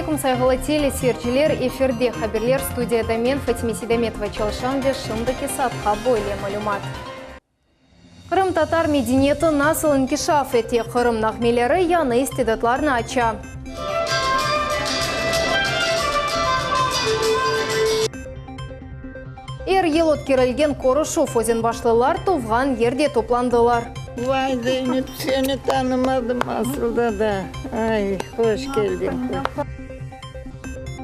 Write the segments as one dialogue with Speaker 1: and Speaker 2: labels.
Speaker 1: алейкум, сайгылы телесерчилер, эфирде хаберлер студияда мен Фатиме Сейдаметова чалшамде шымдыки сатқа бойле малюмат. Қырым татар мединеті насыл инкишаф эте Қырым нахмелері яны истедатларны ача. Ел өткерілген Корышев өзен башлылар туған ерде топландылар.
Speaker 2: Vay Zeynep, seni tanımadım aslında da. Ay, hoş geldin.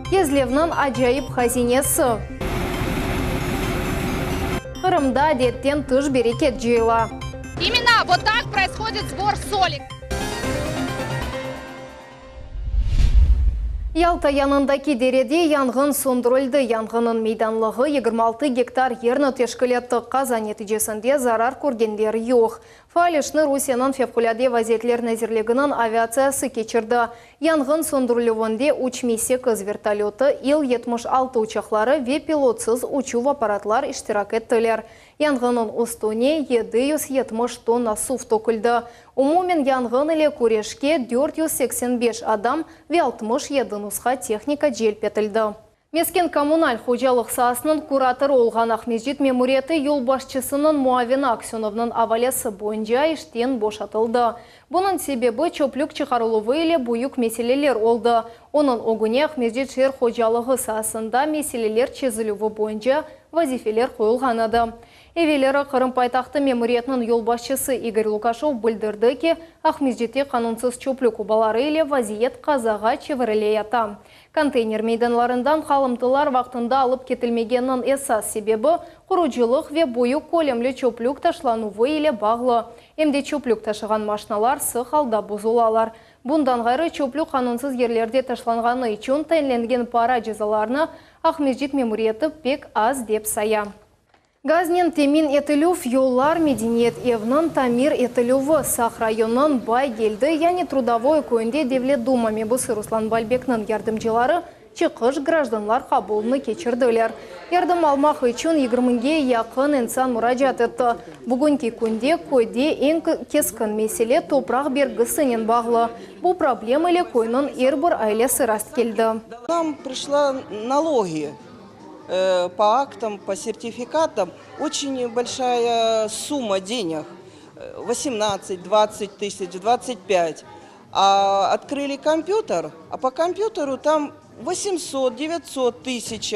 Speaker 1: Езлевнің ажайып хазинесі. Қырымда деттен тыш берекет жиыла.
Speaker 3: Именно вот так происходит сбор соли.
Speaker 1: Ялта янындаки дереде янгын сондырылды. Янгынын мейданлығы 26 гектар ерні тешкілетті қаза нәтижесінде зарар көргендер жоқ. Фалишны Русияның февкуляде вазетлер нәзірлігінің авиациясы кечірді. Янгын сондырылуынде учмесе кыз вертолеты, Ил-76 учақлары ве пилотсыз учу аппаратлар иштирак еттілер. Янгынын ұстуне 770 тонна сув токылды. Умумен янгын иле көрешке 485 адам ве 67 нусқа техника желпетілді. Мескен коммуналь хожалық сасының куратор олған Ахмеджит мемуриеті ел башчысының Муавина Аксеновның авалесі бойынша іштен бошатылды. Бұның себебі чөплік чықарылуы еле бұйық меселелер олды. Оның оғыне Ахмеджит шер хожалығы сасында меселелер чезілуі бойынша вазифелер қойылғанады. Эвелері Қырым пайтақты мемуриетінің ел башчысы Игорь Лукашов білдірді ке, Ахмеджитте қанунсыз чөплік убалары еле вазиет қазаға чевірілей ата. Контейнер мейданларындан қалымтылар вақтында алып кетілмегеннің эсас себебі құручылық ве бойық колемлі чөплік ташлануы еле бағлы. Емде чөплік ташыған машиналар сық алда бұзулалар. Бұндан ғайры чөплік қанунсыз ерлерде ташланғаны үшін тайынленген пара жазаларына Ахмеджит мемуриеті пек аз деп сая. Газнен темин етілув йоллар мединет евнын тамир етілувы Сақ районын бай келді, яны трудовой көйінде Девлет Дума мебысы Руслан Бальбекнің ярдымчылары чықыш гражданлар қабылыны кечірділер. Ярдым алмақ үшін 20-ге яқын инсан мұражат етті. Бүгінгі күнде көйде ең кескін меселе топрақ бергісінен бағлы. Бұл проблема еле көйнің ербір айлесі раст келді.
Speaker 4: Нам пришла налоги. По актам, по сертификатам очень большая сумма денег, 18-20 тысяч, 25. А открыли компьютер, а по компьютеру там 800-900 тысяч.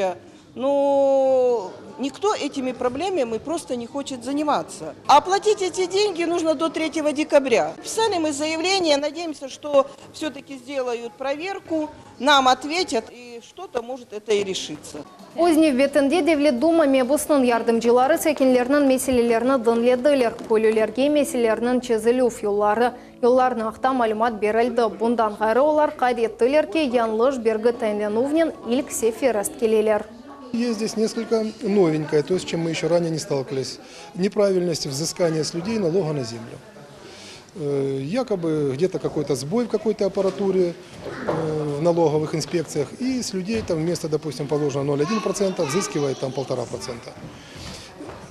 Speaker 4: Ну, никто этими проблемами просто не хочет заниматься. А оплатить эти деньги нужно до 3 декабря. Писали мы заявление, надеемся, что все-таки сделают проверку, нам ответят, и что-то может это и решиться.
Speaker 1: Ознев бетінде Девлет Дума мебусының ярдымчылары сәкенлерінің меселелеріні дынледілер, көлілерге меселерінің чезілуф юллары. Юлларының ақта малюмат берілді. Бұндан ғайры олар қайдеттілер ке янлыш бергі тайнленувнен илк сефераст келелер.
Speaker 5: Есть здесь несколько новенькое, то, с чем мы еще ранее не сталкивались. Неправильность взыскания с людей налога на землю. Якобы где-то какой-то сбой в какой-то аппаратуре в налоговых инспекциях, и с людей там вместо, допустим, положено 0,1% взыскивает там 1,5%.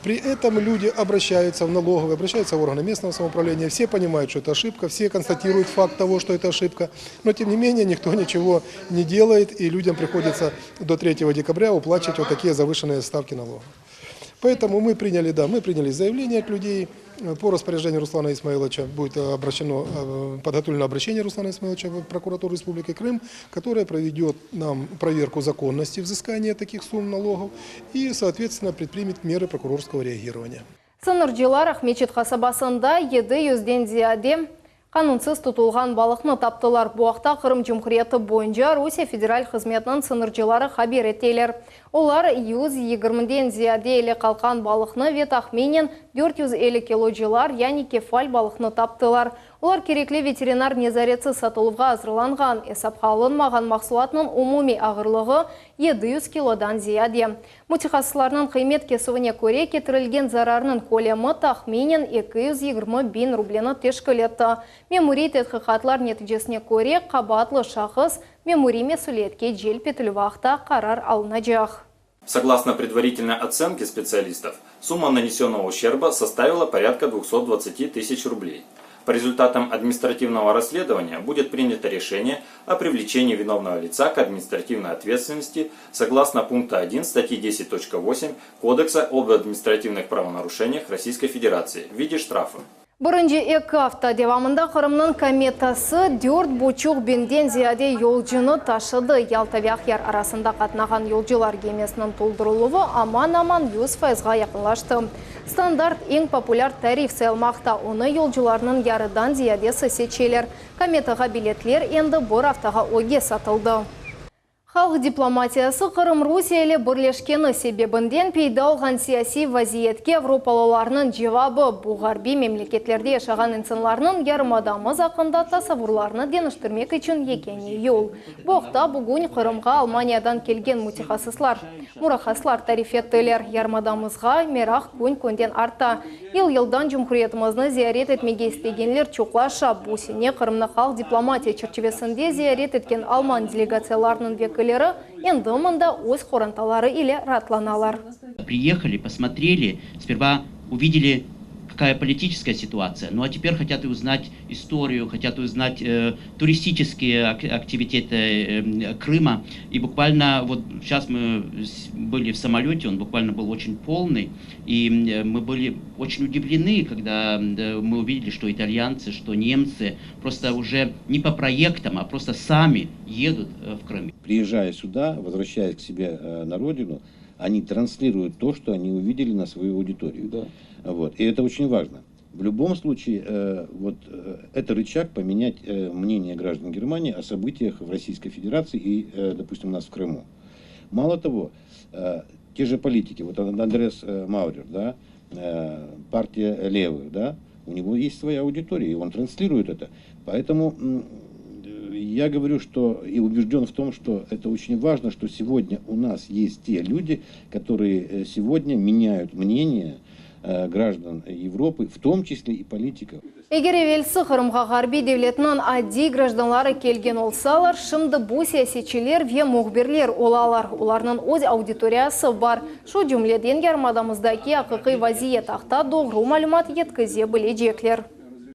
Speaker 5: При этом люди обращаются в налоговые, обращаются в органы местного самоуправления, все понимают, что это ошибка, все констатируют факт того, что это ошибка, но тем не менее никто ничего не делает, и людям приходится до 3 декабря уплачивать вот такие завышенные ставки налогов. Поэтому мы приняли заявление от людей. По распоряжению Руслана Исмаиловича будет подготовлено обращение Руслана Исмаиловича в прокуратуру Республики Крым, которая проведет нам проверку законности взыскания таких сумм налогов и, соответственно, предпримет меры прокурорского реагирования.
Speaker 1: Сыныржылар Ахмеджит қасабасында 700-ден зияде қанунсыз тұтылған балықны таптылар. Бұақта Қырым Жұмхұриеті бойынша Русия федераль қызметінің сыныржылары хабер етелер. Олар 120-ден зияде елі қалқан балықны вет ахменен 450 киложилар, яғни кефаль балықны таптылар. Олар керекли ветеринар незаретсіз сатылуға азырланған, есапқалынмаған мақсуатының умуми ағырлығы 700 килодан зияде. Мутихасыларының қимет кесуіне көре кетірілген зарарының колемі тахменен 220 рублені тешкілетті. Мемури тетқиқатлар нәтижесіне көре қабатлы шақыз мемури месулетке желпетілі вақта қарар алынажақ.
Speaker 6: Согласно предварительной оценке специалистов, сумма нанесенного ущерба составила порядка 220 тысяч рублей. По результатам административного расследования будет принято решение о привлечении виновного лица к административной ответственности согласно пункта 1 статьи 10.8 Кодекса об административных правонарушениях Российской Федерации в виде штрафа.
Speaker 1: Бірінші екі hafta devamında Қырымның кометасы 4,5 бинден зияде yolcunu taşıdı. Ялтавяқ яр арасында қатнаған yolcular gemesinin толдырылуы аман-аман 100%-ға якынлашты. Стандарт ең популяр тариф sayılmaqta. Оны yolcularının yarıdan ziyadesi seçiler. Кометаға билетлер енді бір haftаға оге сатылды. Халық дипломатиясы Қырым Русиялы бірлешкені себебінден пейда алған сияси вазиетке Европалыларының жауабы бұл ғарби мемлекетлерде yaşаған инсанларының ярым адамы зақында тасавурларыны деніштірмек үшін екені ел. Бұқта бүгін Қырымға Алманиядан келген мұрахаслар тариф еттілер. Ярым адамызға мерақ көнден арта. Ел-елдан Жұмхуриетімізні зиярет етмеге істегенлер чоқлаша. Бұл сене Қырымны халық дипломатия чертевесінде зиярет еткен Алман делегацияларының векілері енді мұнда өз қоранталары или ратланалар.
Speaker 7: Приехали, посмотрели, сперва увидели, какая политическая ситуация, ну а теперь хотят узнать историю, хотят узнать туристические активитеты Крыма. И буквально вот сейчас мы были в самолете, он буквально был очень полный, и мы были очень удивлены, когда мы увидели, что итальянцы, что немцы просто уже не по проектам, а просто сами едут в Крым.
Speaker 8: Приезжая сюда, возвращаясь к себе на родину, они транслируют то, что они увидели на свою аудиторию. Да. Вот. И это очень важно. В любом случае, это рычаг поменять мнение граждан Германии о событиях в Российской Федерации и, допустим, у нас в Крыму. Мало того, те же политики, вот Андрес Маурер, да, партия левых, да, у него есть своя аудитория, и он транслирует это. Поэтому я говорю, что и убежден в том, что это очень важно, что сегодня у нас есть те люди, которые сегодня меняют мнение граждан Европы, в том числе и политиков.
Speaker 1: Егер евелсі Қырымға ғарби девлетінің адди гражданлары келген олсалар, шымды бұл саясетчілер ве мұғберлер олалар. Оларының өз аудиториясы бар. Шу жүмледен ярмадамыздаки ақықи вазиет ақта доғру малюмат еткізе білежеклер.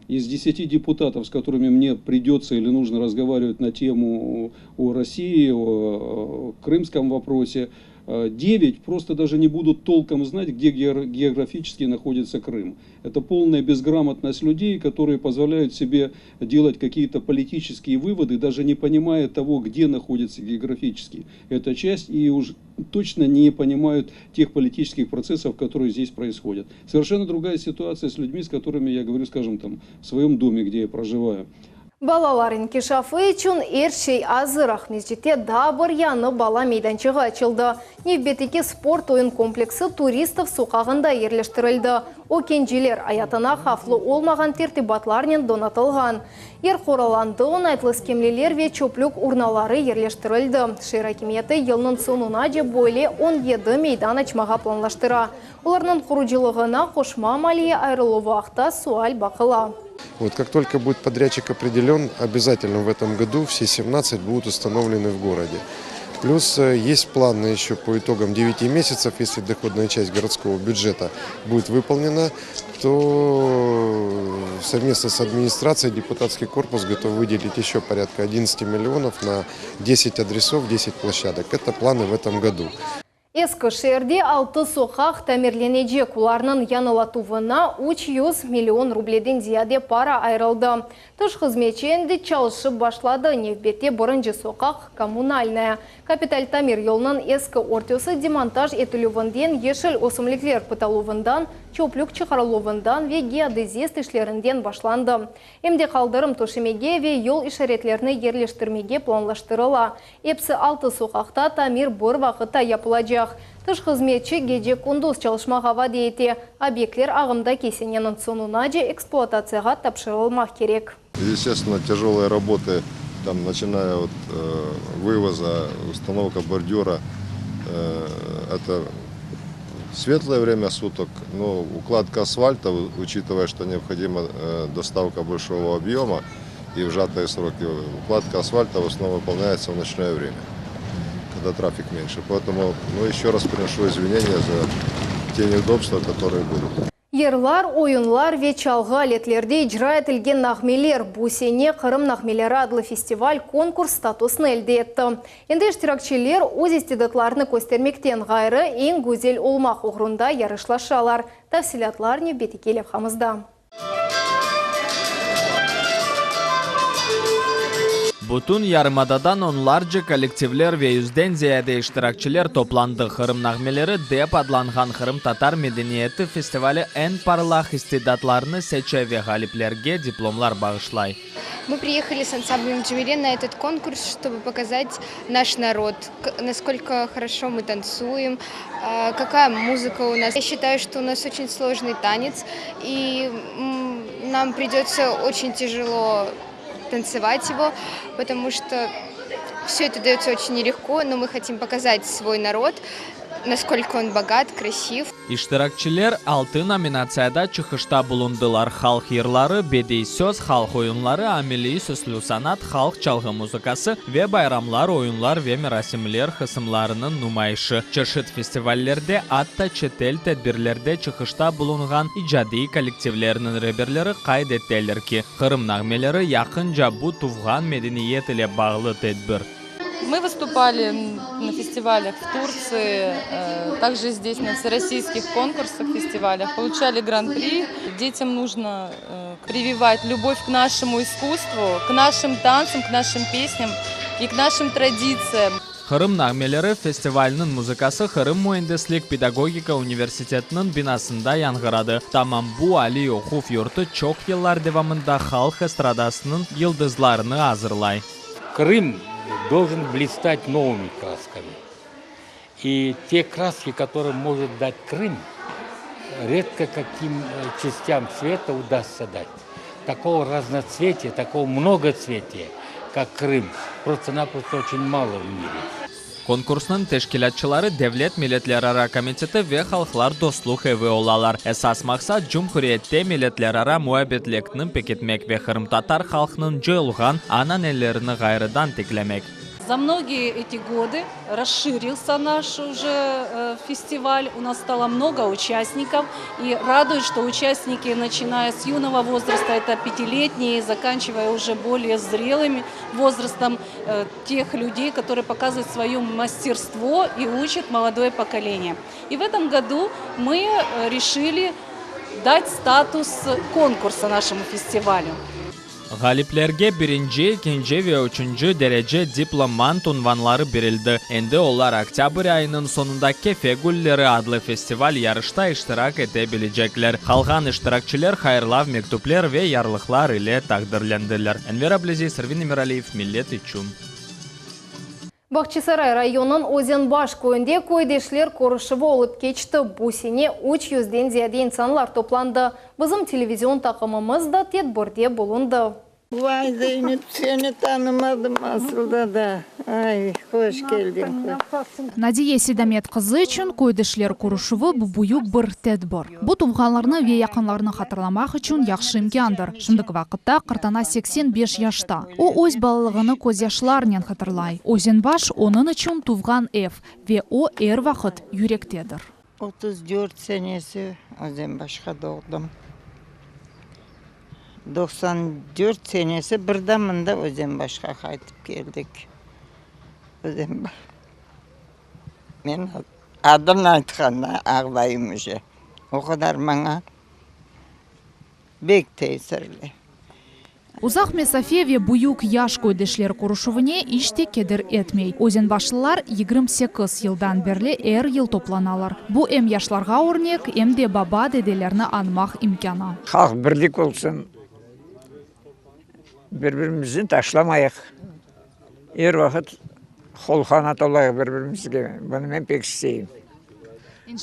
Speaker 9: Из 10 депутатов, с которыми мне придется или нужно разговаривать на тему о России, о крымском вопросе, 9 просто даже не будут толком знать, где географически находится Крым. Это полная безграмотность людей, которые позволяют себе делать какие-то политические выводы, даже не понимая того, где находится географически эта часть, и уж точно не понимают тех политических процессов, которые здесь происходят. Совершенно другая ситуация с людьми, с которыми я говорю, скажем, там, в своем доме, где я проживаю.
Speaker 1: Балаларын кешафы үшін ершей азырақ мезжетте дабыр яны бала мейданчығы açılды. Невбетеке спорт ойын комплексы туристов соқағында ерлештірілді. О кенжелер аятына хафлы олмаған тертибатларнен донатылған. Ер қораланды онайтлы скемлелер ве чөплік урналары ерлештірілді. Шейракиметі елінің сонуна же бойле 17 мейдан açмаға планлаштыра. Оларның құруджилығына қошма малие айрылы вақта суаль бақыла.
Speaker 10: Вот как только будет подрядчик определен, обязательно в этом году все 17 будут установлены в городе. Плюс есть планы еще по итогам 9 месяцев, если доходная часть городского бюджета будет выполнена, то совместно с администрацией депутатский корпус готов выделить еще порядка 11 миллионов на 10 адресов, 10 площадок. Это планы в этом году.
Speaker 1: Ескі шерде 6 соқақ тәмірленеже куларның янылатуына 300 миллион рубледен зияде пара айрылды. Тыш қызметшенді чалышып башлады. Невбетте бірінші соқақ коммунальная. Капиталь Тамир елінің ескі ортесы демонтаж етілуінден ешіл осымліклер пыталуындан, чөплік чықарылуындан ве геодезист ішлерінден башланды. Емде қалдырым тошемеге ве ел ишаретлеріні ерлештірмеге планлаштырыла. Епсі 6 соқақта Тамир бір вақытта япылajaq. Тыш қызметші геже күндіз çalışмаға ваде ете. Объектлер ағымда кесененің сонуна же эксплуатацияға тапшырылмақ керек.
Speaker 11: Естественно, тяжелые работы, там, начиная от вывоза, установка бордюра, это светлое время суток, но укладка асфальта, учитывая, что необходима доставка большого объема и в сжатые сроки, укладка асфальта в основном выполняется в ночное время, когда трафик меньше. Поэтому еще раз приношу извинения за те неудобства, которые будут.
Speaker 1: Ерлар, ойынлар ве чалғы алетлерде ижра етілген нағмелер Бусене Қырым нағмелері адлы фестиваль конкурс статусын әлде етті. Енді іштиракчилер өз истедатларыны көстермектен ғайры ең гөзел олмақ ұғырында ярышлашалар. Тәфсилатларыны бетекелеп қамызда.
Speaker 12: Butun yarımadadan onlarca kollektivler ve yüzden ziyade iştirakçiler toplandı. Kırım nağmeleri dep adlanğan Kırım Tatar Medeniyeti Festivali en parlak istidatlarını seçe ve galiplerge diplomlar bağışlay.
Speaker 13: Мы приехали с ансамблем Джемиле на этот конкурс, чтобы показать наш народ, насколько хорошо мы танцуем, какая музыка у нас. Я считаю, что у нас очень сложный танец, и нам придется очень тяжело танцевать его, потому что все это дается очень нелегко, но мы хотим показать свой народ, насколько он богат, красив.
Speaker 12: İştirakçiler 6 nominatsiyada çıkışta bulundular. Halk yırları, bediği söz, halk oyunları, ameli süslü sanat, halk çalgı muzikası ve bayramlar, oyunlar ve merasimler kısımlarının numayışı. Çeşit festivallerde hatta çetel tedbirlerde çıkışta bulunan icadi kollektivlerinin reberleri kaydettiler ki Kırım nağmeleri yakınca bu tufgan medeniyet ile bağlı tedbir.
Speaker 14: Мы выступали на фестивалях в Турции, также здесь на всероссийских конкурсах, фестивалях, получали гран-при. Детям нужно прививать любовь к нашему искусству, к нашим танцам, к нашим песням и к нашим традициям.
Speaker 12: Kırım Nağmeleri Festivalinin muzikası Kırım Mühendislik Pedagogika Üniversiteti'nin binasında yankıradı. Tamam bu Ali Okuf yurtu çok yıllar devamında halk estradasının yıldızlarını hazırlay.
Speaker 15: Крым должен блистать новыми красками. И те краски, которые может дать Крым, редко каким частям света удастся дать. Такого разноцветия, такого многоцветия, как Крым, просто-напросто очень мало в мире.
Speaker 12: Konkursun teşkilatçıları Devlet Milletlerara Komiteti ve Halklar Dostluq evi olalar. Esas maksat Cumhuriyette milletlerara muhabbetlikni peketmek ve Kırım Tatar halkının jayılgan ananelerini gayrıdan teklemek.
Speaker 16: За многие эти годы расширился наш уже фестиваль, у нас стало много участников, и радует, что участники, начиная с юного возраста, это 5-летние, заканчивая уже более зрелым возрастом, тех людей, которые показывают свое мастерство и учат молодое поколение. И в этом году мы решили дать статус конкурса нашему фестивалю.
Speaker 12: Galiplerge birinci, ikinci ve üçüncü derece diplomant unvanları verildi. Endi onlar oktyabr ayının sonunda Kefe Gulleri adlı festival yarışta iştirak edebilecekler. Kalgan iştirakçiler hayırlav mektuplar ve yarlıklar ile takdirlendiler. Enver Ablezi, Servin Emiraliyev, Millet için.
Speaker 1: Бахчисарай районын Озенбаш кöyünde көйдешлер корышывы олып keçti. Бусене 300-ден зияде insanlar toplandı. Bizim televizyon takımımız da tedbirde bulundu.
Speaker 2: Vay Zeynep, seni tanımadım aslında da. Ay, hoş geldin.
Speaker 17: Надия Седамет кызы үшін көйдешлер kuruşuvu bu buyuk bir tedbir. Bu tuğanlarını ve yakınlarını hatırlamak için yaxşı imkandır. Şimdiki vaqtda qırtana 85 yaşta. O öz balılığını көз yaşlarından hatırlay. Ozenbaş onun için tuğan ev ve o er vaqt yürektedir.
Speaker 2: 34 senesi Ozenbaş'a doğdum. 94 senesi birdamında Ozenbaş'a qaytib geldik. Ozenbaş. Men adını aytqanda ağlayım uje. O kadar bana bek tesirli.
Speaker 17: Uzaq mesafe ve buyuk yaş көйдешлер kuruşuvune işte keder etmey. Ozenbaşlılar 28 yıldan berli er yıl toplanalar. Bu em yaşlarga örnek, em de baba dedelerini anmaq imkanı.
Speaker 18: Halk birlik olsun. Birbirimizi taşlamayıq. Her vakit holxanat olayıq birbirimizge. Bunu ben pek isteyim.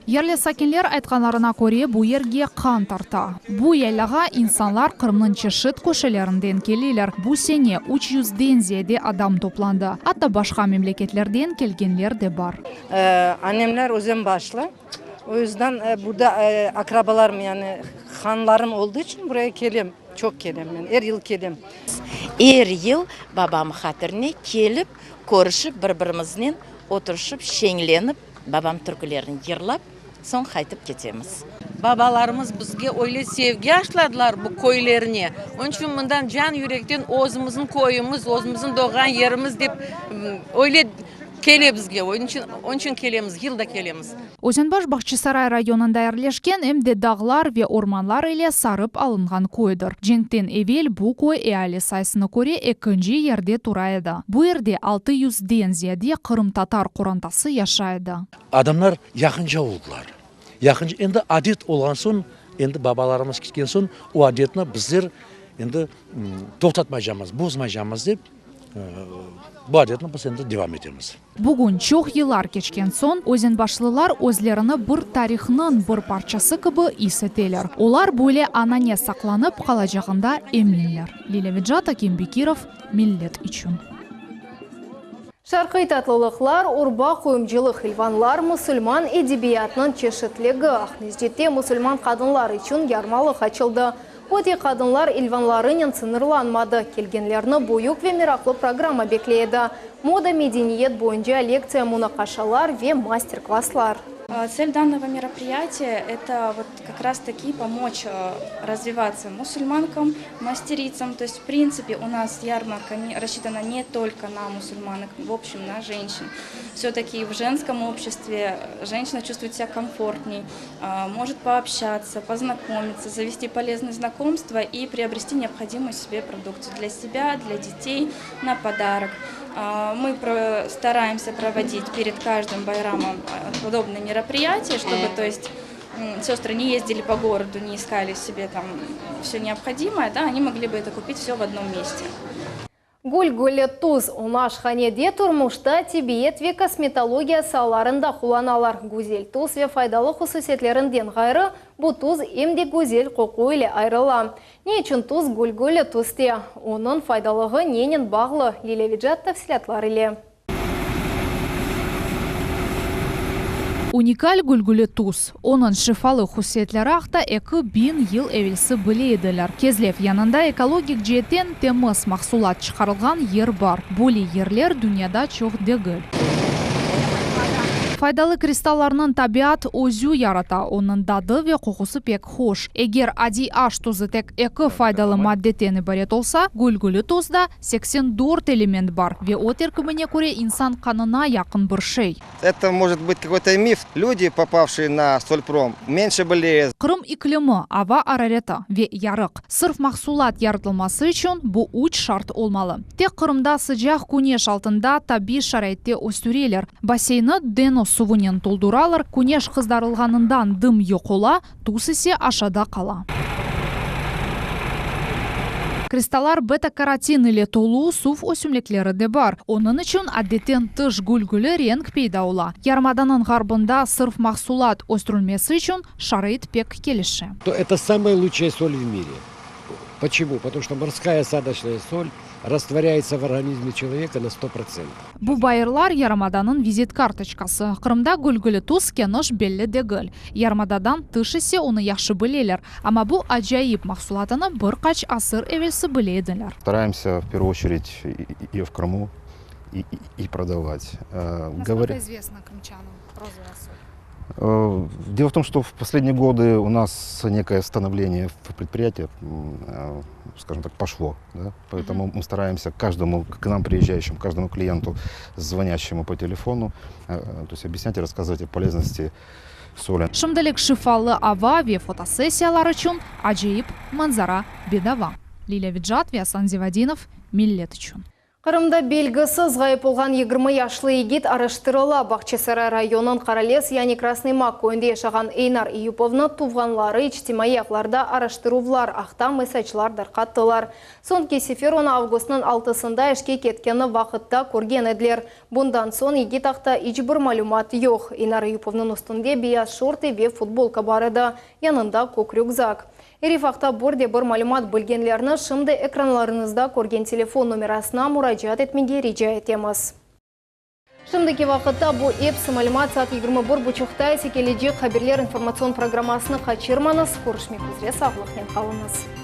Speaker 17: Yerli sakinler aytqanlarına göre bu yerge kan tarta. Bu yerlağa insanlar Kırım'ın çeşit köşelerinden geliler. Bu sene 300'den ziyade adam toplandı. Hatta başka memleketlerden gelgenler de var.
Speaker 19: Annemler Ozenbaşlı. O yüzden burada akrabalarım yani hanlarım olduğu için buraya gelem. Çok gelem ben. Her yıl gelem.
Speaker 20: Her yıl babam hatırına gelip, görüşüp birbirimizden oturuşup, şenlenip, babam türkülerini yırlap, son qaytib ketemiz.
Speaker 21: бабаларымыз бізге ойлы sevgi ашладылар bu көйлеріне. Onun için bundan can yürekten o'zimizin koyumuz, o'zimizin doğan yerimiz deb öyle келе бізге. Onun için келеміз, yılda келеміз.
Speaker 17: Озенбаш Бахчисарай районында әрлешкен әмде дағлар ве орманлар еле сарып алынған койдыр. Женктен эвел бу кой әлі сайсыны көре екінші ерде турайды. Бу ерде 600-ден зияде Қырым татар қорантасы яшайды.
Speaker 22: Адамlar yakınca oldular. Yakınca, endi adet olan son, endi babalarımız gitken son, o adetini bizler endi to'xtatmayacağımız, bozmayacağımız deb bu adetini biz endi devam etemiz.
Speaker 17: Бүгін чоқ елар кечкен сон, өзенбашлылар өзлеріні бір тарихның бір парчасы кыбы исетелер. Олар бөле анане сақланып қалажағында емінлер. Лилевиджат Акимбекиров, миллет үшін.
Speaker 1: Шарқи татлылықлар, урба қойымжылық илванлар мұсылман эдебиятның чешетлігі. Ақнездетте мұсылман қадынлар үшін ярмалық açıldı. Оте қадынлар илванларының сынырланмады. Келгенлерні бойық ве мираклы программа беклейді. Мода медениет бойынша лекция мунақашалар ве мастер-класслар.
Speaker 23: Цель данного мероприятия – это вот как раз-таки помочь развиваться мусульманкам, мастерицам. То есть, в принципе, у нас ярмарка рассчитана не только на мусульманок, в общем, на женщин. Все-таки в женском обществе женщина чувствует себя комфортней, может пообщаться, познакомиться, завести полезные знакомства и приобрести необходимую себе продукцию для себя, для детей, на подарок. Мы стараемся проводить перед каждым байрамом подобные мероприятия, чтобы, то есть, сестры не ездили по городу, не искали себе там все необходимое, да, они могли бы это купить все в одном месте.
Speaker 1: Гуль-гулі туз онаш ханеде турмушта тибиет ве косметология саларында хуланалар. Гузель туз ве файдалы хусусетлерінден ғайры, бұ туз емде гузель қоқу иле айрыла. Не үшін туз гуль-гулі тузте? Оның файдалығы ненен бағлы? Лилевиджат тәфсилатлар иле.
Speaker 17: Уникаль гүлгүлі туз. Оның шифалы хусетлері ақта экі бин ел әвелсі білейділер. Кезлев янында экологик жеттен темыз мақсулат шығарылған ер бар. Боли ерлер дүнияда чоқ дегіл. Файдалы кристалларның табиат өзю ярата, оның дады ве қоқысы пек хош. Егер ади аш тузы тек экі файдалы маддетені барет олса, гүлгүлі тузда 84 элемент бар. Ве отер көміне көре инсан қанына яқын бір шей.
Speaker 24: Это может быть какой-то миф. Люди, попавшие на Сольпром, меньше болеют.
Speaker 17: Қырым иклімі, ава арарета ве ярық. Сырф мақсулат яртылмасы үшін бұ үч шарт олмалы. Тек Қырымда sıcақ күнеш алтында таби шарайтте өстүрелер. Бассейні дено сувынен толдуралар, күнеш қыздарылғанындан дым йоқола, туз есе ашада қала. Кристаллар бета-каротин или толу сув өсімлеклері де бар. Оның үшін әдеттен тыш гүлгүлі ренг пейда ола. Ярмаданын ғарбында сырф мақсулат өстірілмесі үшін шарайт пек келіші.
Speaker 25: Это самая лучшая соль в мире. Почему? Потому что морская осадочная соль растворяется в организме человека на 100%.
Speaker 17: Бу байырлар Ярмаданын визит карточкасы. Қырымда гүлгүлі туз кенош беллі дегіл. Ярмададан тышысе оны яқшы білелер. Ама бу ажайып мақсулатыны бір қач асыр эвелсі білейділер.
Speaker 26: Стараемся в первую очередь ее в Крыму и продавать.
Speaker 17: Насколько известно крымчанам розовая соль?
Speaker 26: Дело в том, что в последние годы у нас некое становление в предприятии, скажем так, пошло. Да? Поэтому мы стараемся каждому, к нам приезжающему, каждому клиенту, звонящему по телефону, то есть объяснять и рассказывать о полезности соли.
Speaker 17: Шымдалек шифалы ава ве фотосессиялар үшін ажайып манзара бедава. Лилия Виджат, Виасан Зевадинов, миллет үшін.
Speaker 1: Қырымда белгісіз ғайып болған 20 яшлы егет араштырыла. Бахчисарай районын Қаралес, яни Красный Мак көйінде яшаған Эйнар Июповны туғанлары ичтимai яқларда араштырувлар, ақта месачлардар қаттылар. Сон кесефер 10 августның 6-сында ішке кеткені вақытта көрген әділер. Бұндан сон егет ақта ичбір малюмат йоқ. Эйнар Июповның үстінде бияз шорты ве футболка барыды, янында көк рюкзак. Эрифақта борде бір малюмат білгенлеріні шымды экранларыңызда көрген телефон номерасына мұраджат етмеге режа етеміз. Шымдыки вақытта бұл эпсі малюмат саат 21:30 секеледе қаберлер информацион программасыны қачырманыз, көрішмек үзре сағылықнен қалыңыз.